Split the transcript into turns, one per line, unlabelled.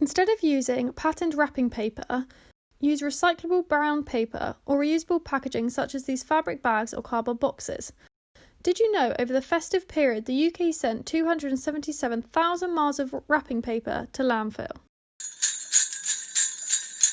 Instead of using patterned wrapping paper, use recyclable brown paper or reusable packaging such as these fabric bags or cardboard boxes. Did you know over the festive period the UK sent 277,000 miles of wrapping paper to landfill?